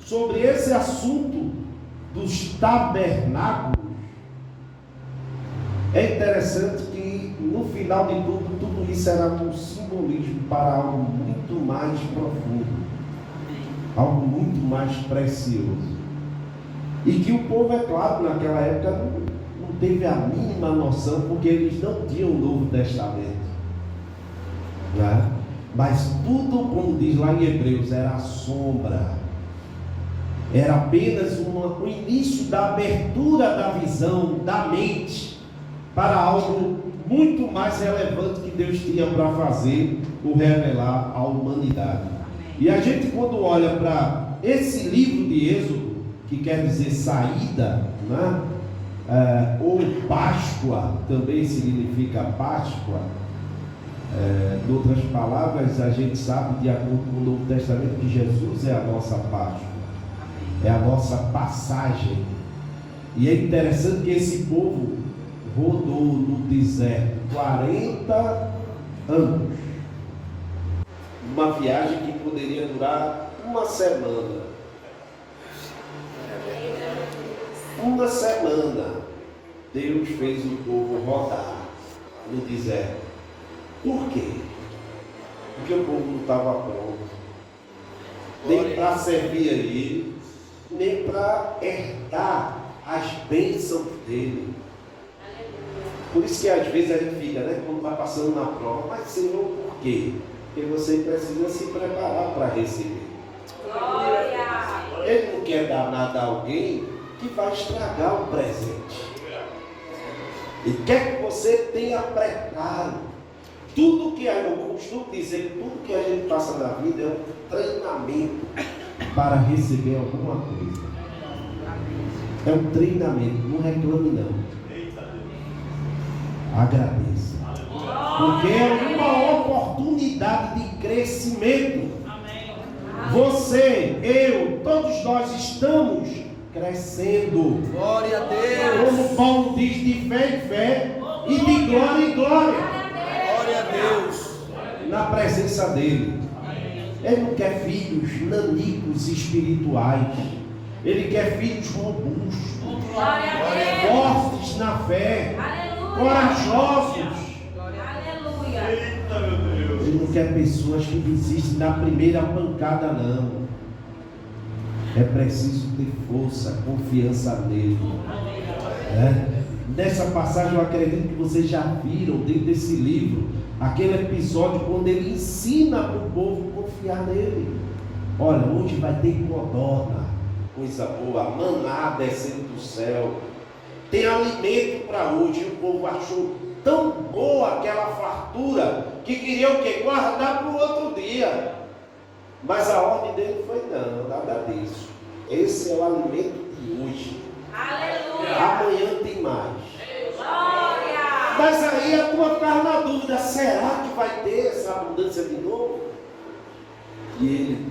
sobre esse assunto dos tabernáculos, é interessante que no final de tudo isso era um simbolismo para algo muito mais profundo, algo muito mais precioso. E que o povo, é claro, naquela época não teve a mínima noção, porque eles não tinham o Novo Testamento, né? Mas tudo, como diz lá em Hebreus, era a sombra, era apenas o início da abertura da visão, da mente, para algo muito mais relevante que Deus tinha para fazer, o revelar à humanidade. E a gente, quando olha para esse livro de Êxodo, que quer dizer saída, né? Ou Páscoa, também significa Páscoa. Em outras palavras, a gente sabe, de acordo com o Novo Testamento, que Jesus é a nossa Páscoa, é a nossa passagem. E é interessante que esse povo rodou no deserto 40 anos, uma viagem que poderia durar uma semana. Uma semana Deus fez o povo rodar no deserto. Por quê? Porque o povo não estava pronto, nem para servir a Ele, nem para herdar as bênçãos dele. Por isso que às vezes a gente fica, né, quando vai passando na prova, mas Senhor, por quê? Porque você precisa se preparar para receber. Ele não quer dar nada a alguém que vai estragar o presente. Ele quer que você tenha preparo. Tudo que eu costumo dizer, tudo que a gente passa na vida é um treinamento para receber alguma coisa. É um treinamento, não reclame não. Agradeça. Porque é uma oportunidade de crescimento. Você, eu, todos nós estamos crescendo. Glória a Deus. Como Paulo diz, de fé em fé e de glória em glória. Glória a Deus. Na presença dele. Ele não quer filhos nanicos espirituais. Ele quer filhos robustos, fortes na fé, corajosos. Ele não quer pessoas que desistem na primeira pancada, não. É preciso ter força, confiança nele. Nessa passagem eu acredito que vocês já viram dentro desse livro aquele episódio quando ele ensina para o povo confiar nele. Olha, hoje vai ter codorna, coisa boa, maná descendo do céu, tem alimento para hoje. E o povo achou tão boa aquela fartura que queria o quê? Guardar para o outro dia. Mas a ordem dele foi: não, nada disso. Esse é o alimento de hoje. Aleluia. Amanhã tem mais. Glória. Mas aí a tua ficava na dúvida: será que vai ter essa abundância de novo? E ele,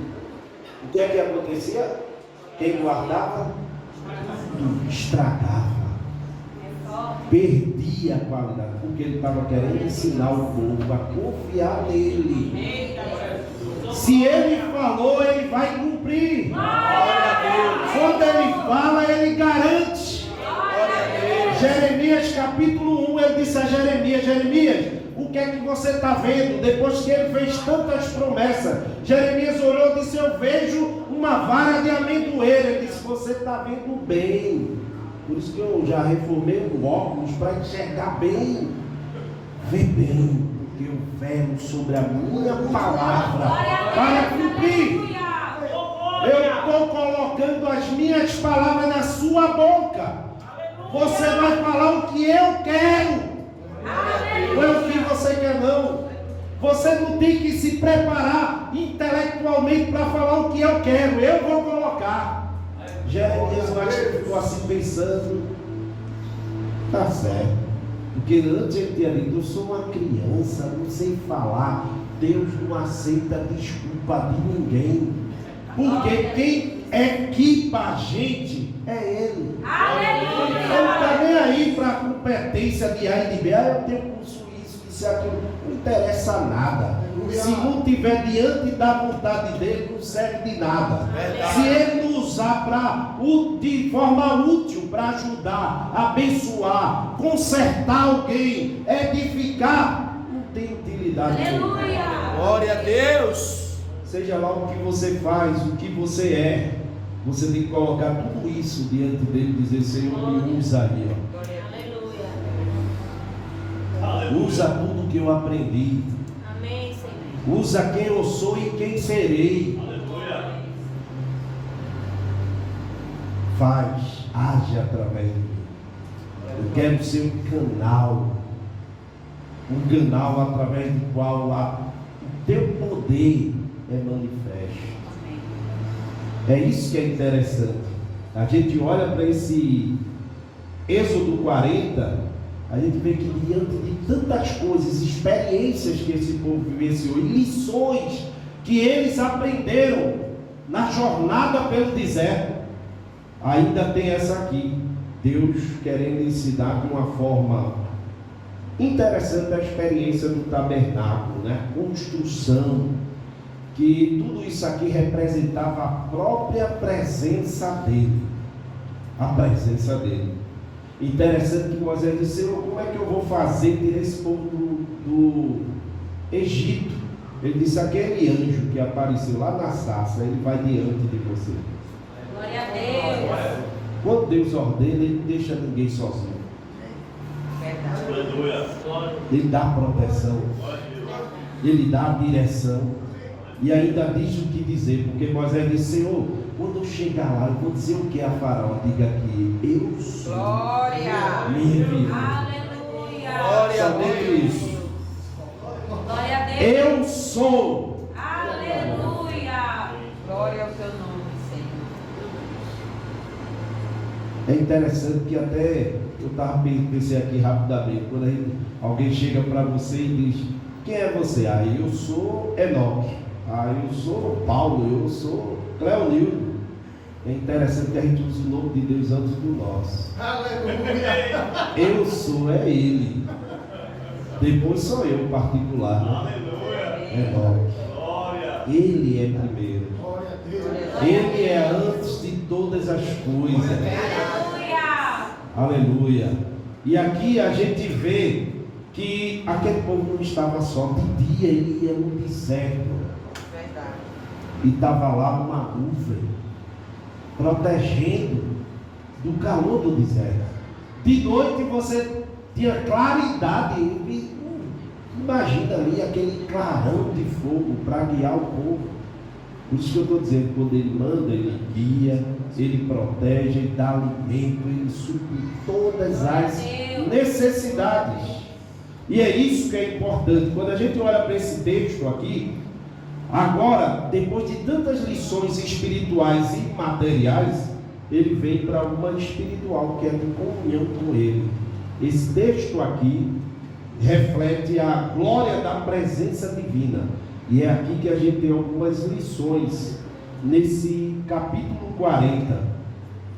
o que é que acontecia? Quem guardava, estragava, perdia a qualidade, porque ele estava querendo ensinar o povo a confiar nele. Se ele falou, ele vai cumprir. Quando ele fala, ele garante. Jeremias capítulo 1, ele disse a Jeremias: Jeremias, o que é que você está vendo? Depois que ele fez tantas promessas, Jeremias olhou e disse: eu vejo uma vara de amendoeira. Ele disse: você está vendo bem. Por isso que eu já reformei o óculos para enxergar bem. Vê bem, porque eu velo sobre a minha palavra para cumprir. Eu estou colocando as minhas palavras na sua boca. Você vai falar o que eu quero, não é o que você quer, não. Você não tem que se preparar intelectualmente para falar o que eu quero. Eu vou colocar. Jeremias ficou assim pensando: tá certo, porque antes ele tinha dito: eu sou uma criança, não sei falar. Deus não aceita desculpa de ninguém, porque quem equipa a gente é Ele. Ele não está nem aí para a competência de A e de B. Eu tenho curso isso, se aquilo não interessa nada. Se não estiver diante da vontade dele, não serve de nada. Verdade. Se ele não usar de forma útil para ajudar, abençoar, consertar alguém, edificar, não tem utilidade. Aleluia. Glória a Deus. Seja lá o que você faz, o que você é, você tem que colocar tudo isso diante dele e dizer: Senhor, me usa aí, ó. Aleluia. Usa tudo que eu aprendi. Amém, Senhor. Usa quem eu sou e quem serei. Aleluia. Faz, age através de mim. Eu quero ser um canal através do qual o teu poder é manifesto. É isso que é interessante. A gente olha para esse Êxodo 40, a gente vê que diante de tantas coisas, experiências que esse povo vivenciou, e lições que eles aprenderam na jornada pelo deserto, ainda tem essa aqui. Deus querendo ensinar de uma forma interessante a experiência do tabernáculo, né? Construção, que tudo isso aqui representava a própria presença dele. A presença dele. Interessante que Moisés disse: Senhor, como é que eu vou fazer tirar esse povo do Egito? Ele disse: aquele anjo que apareceu lá na sarça, ele vai diante de você. Glória a Deus. Quando Deus ordena, ele não deixa ninguém sozinho. Ele dá proteção, ele dá a direção, e ainda diz o que dizer, porque Moisés disse: Senhor, quando eu chegar lá, eu vou dizer o que a Faraó? Diga que eu sou. Glória. Me revira. Aleluia. Glória a Somente Deus. isso. Glória a Deus. Eu sou. Aleluia. Glória ao teu nome, Senhor. É interessante que até eu pensei aqui rapidamente, quando alguém chega para você e diz: quem é você? Ah, eu sou Enoque. Ah, eu sou Paulo. Eu sou Cleonildo. É interessante que a gente usa o nome de Deus antes do nosso. Aleluia. Eu sou, é Ele. Depois sou eu, particular. Aleluia. Enoque. Glória. Ele é primeiro. Ele é antes de todas as coisas. Aleluia. Aleluia. E aqui a gente vê que aquele povo não estava só. De dia ele ia no deserto. Verdade. E estava lá uma nuvem, protegendo do calor do deserto. De noite você tinha claridade. Imagina ali aquele clarão de fogo para guiar o povo. Por isso que eu estou dizendo, quando ele manda, ele guia, ele protege, ele dá alimento, ele supre todas as necessidades. E é isso que é importante. Quando a gente olha para esse texto aqui, agora, depois de tantas lições espirituais e materiais, ele vem para uma espiritual, que é de comunhão com ele. Esse texto aqui reflete a glória da presença divina. E é aqui que a gente tem algumas lições nesse capítulo 40,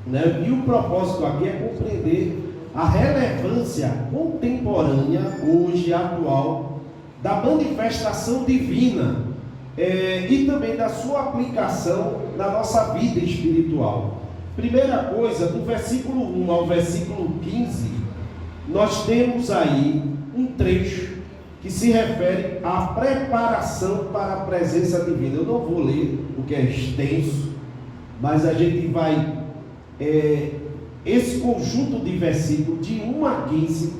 né? E o propósito aqui é compreender a relevância contemporânea, hoje atual, da manifestação divina e também da sua aplicação na nossa vida espiritual. Primeira coisa, do versículo 1 ao versículo 15, nós temos aí um trecho que se refere à preparação para a presença divina. Eu não vou ler, porque é extenso, mas a gente vai, esse conjunto de versículos, de 1 a 15,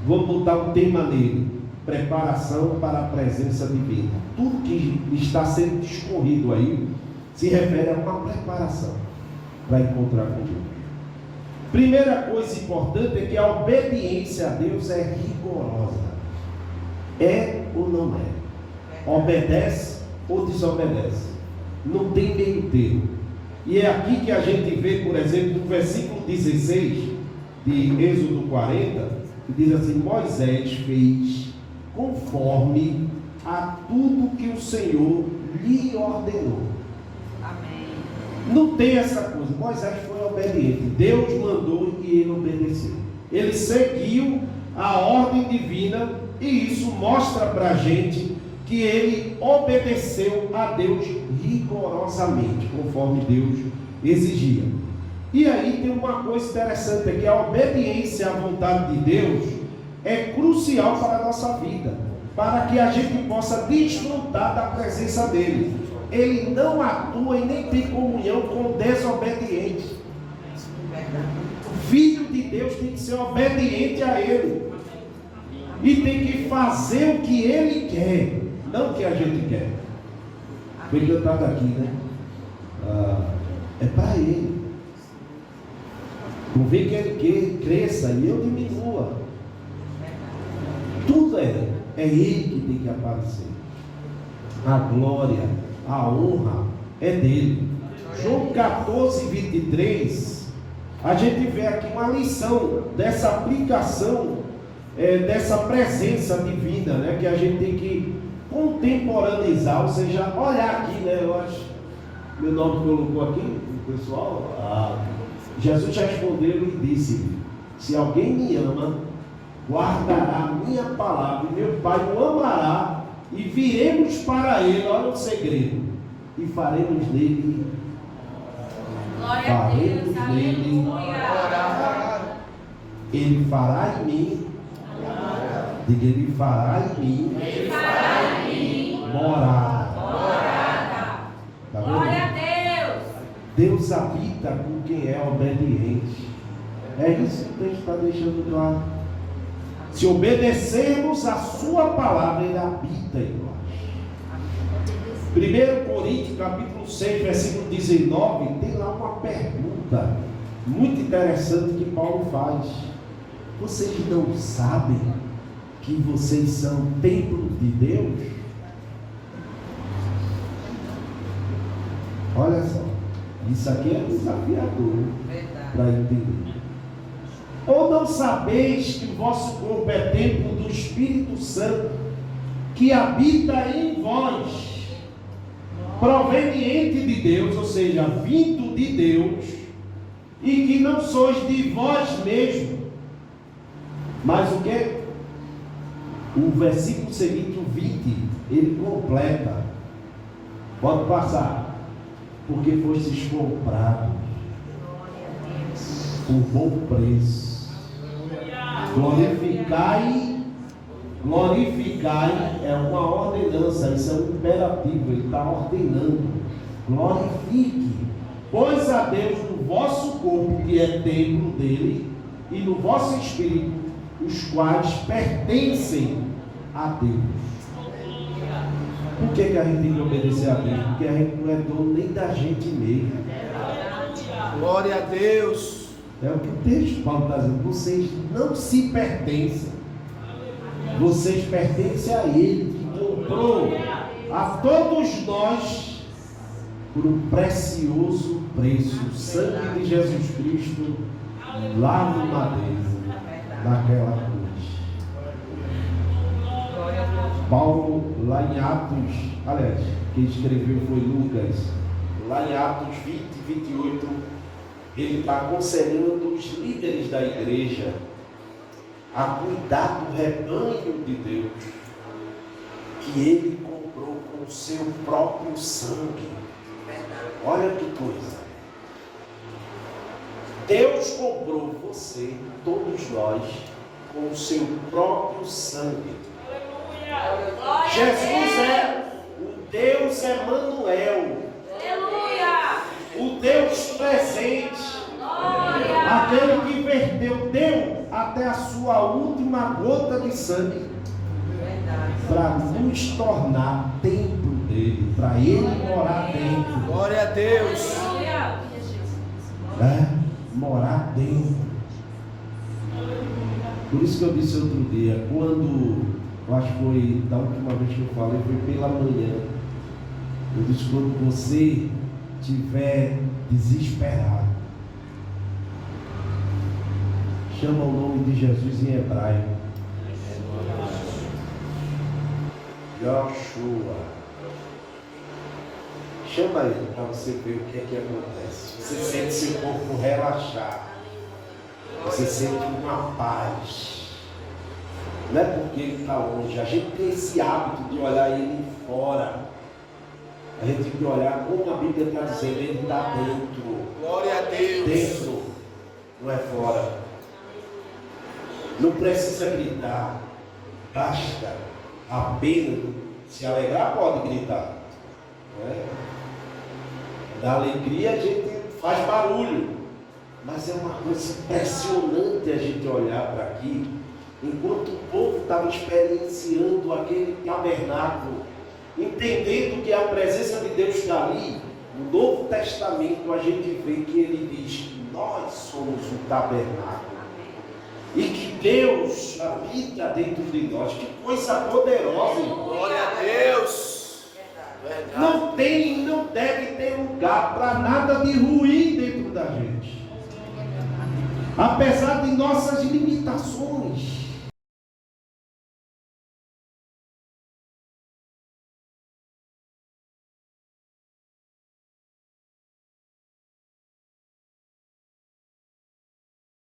vou botar um tema nele: preparação para a presença divina. Tudo que está sendo discorrido aí se refere a uma preparação para encontrar com Deus. Primeira coisa importante é que a obediência a Deus é rigorosa. É ou não é? Obedece ou desobedece? Não tem meio termo. E é aqui que a gente vê, por exemplo, no versículo 16 de Êxodo 40, que diz assim: Moisés fez conforme a tudo que o Senhor lhe ordenou. Amém. Não tem essa coisa. Moisés foi obediente. Deus mandou e ele obedeceu. Ele seguiu a ordem divina, e isso mostra para a gente que ele obedeceu a Deus rigorosamente, conforme Deus exigia. E aí tem uma coisa interessante, é que a obediência à vontade de Deus é crucial para a nossa vida, para que a gente possa desfrutar da presença dele. Ele não atua e nem tem comunhão com desobedientes. O Filho de Deus tem que ser obediente a ele, e tem que fazer o que ele quer, não o que a gente quer. Foi cantado aqui, né? É para ele. Convém que ele cresça e eu diminua. Tudo é ele que tem que aparecer. A glória, a honra é dele. João 14, 23, a gente vê aqui uma lição dessa aplicação, dessa presença divina, né? Que a gente tem que contemporaneizar, ou seja, olhar aqui, né? Eu acho, meu nome colocou aqui, o pessoal. Jesus respondeu e disse: se alguém me ama, guardará a minha palavra, e meu Pai o amará, e viremos para ele, olha o segredo, e faremos nele. Glória a Deus, aleluia. Ele fará em mim. Diga, ele fará em mim. Ele fará em mim Morada. Tá vendo? Glória a Deus. Deus habita com quem é obediente. É isso que o texto está deixando claro. Se obedecermos a sua palavra, ele habita em nós. 1 Coríntios capítulo 6, versículo 19, tem lá uma pergunta muito interessante que Paulo faz. Vocês não sabem que vocês são templo de Deus? Olha só, isso aqui é desafiador para entender. Ou não sabeis que o vosso corpo é templo do Espírito Santo, que habita em vós, proveniente de Deus, ou seja, vindo de Deus, e que não sois de vós mesmos? Mas o que? O versículo seguinte, o 20, ele completa. Pode passar. Porque fostes comprados por bom preço. Glorificai é uma ordenança, isso é um imperativo, ele está ordenando. Glorifique, pois a Deus no vosso corpo, que é templo dele, e no vosso espírito, os quais pertencem a Deus. Por que a gente tem que obedecer a Deus? Porque a gente não é dono nem da gente mesmo. Glória a Deus. É o que o texto Paulo está dizendo. Vocês não se pertencem. Vocês pertencem a Ele, que comprou a todos nós por um precioso preço. O sangue de Jesus Cristo lá no madeiro, naquela cruz. Paulo, lá em Atos, aliás, quem escreveu foi Lucas, lá em Atos 20, 28, ele está aconselhando os líderes da igreja a cuidar do rebanho de Deus, que ele comprou com o seu próprio sangue. Olha que coisa. Deus comprou você, todos nós, com o seu próprio sangue. Jesus é o Deus Emanuel. Aleluia. O Deus presente. Glória. Aquele que verteu, deu até a sua última gota de sangue para nos tornar templo dele, para ele morar dentro. Glória a Deus. Aleluia. Morar dentro. Por isso que eu disse outro dia, quando, eu acho que foi da última vez que eu falei, foi pela manhã, eu disse: quando você estiver desesperado, chama o nome de Jesus em hebraico. Joshua. Chama ele para você ver o que é que acontece. Você sente seu corpo relaxar. Você sente uma paz. Não é porque ele está longe. A gente tem esse hábito de olhar ele fora. A gente tem que olhar como a Bíblia está dizendo, ele está dentro. Glória a Deus. Dentro, não é fora. Não precisa gritar. Basta apenas se alegrar, pode gritar. Né? Da alegria a gente faz barulho. Mas é uma coisa impressionante a gente olhar para aqui, enquanto o povo estava experienciando aquele tabernáculo, entendendo que a presença de Deus está ali. No Novo Testamento a gente vê que ele diz que nós somos o tabernáculo e que Deus habita dentro de nós. Que coisa poderosa, irmão. Glória a Deus. Verdade. Não tem, não deve ter lugar para nada de ruim dentro da gente. Apesar de nossas limitações,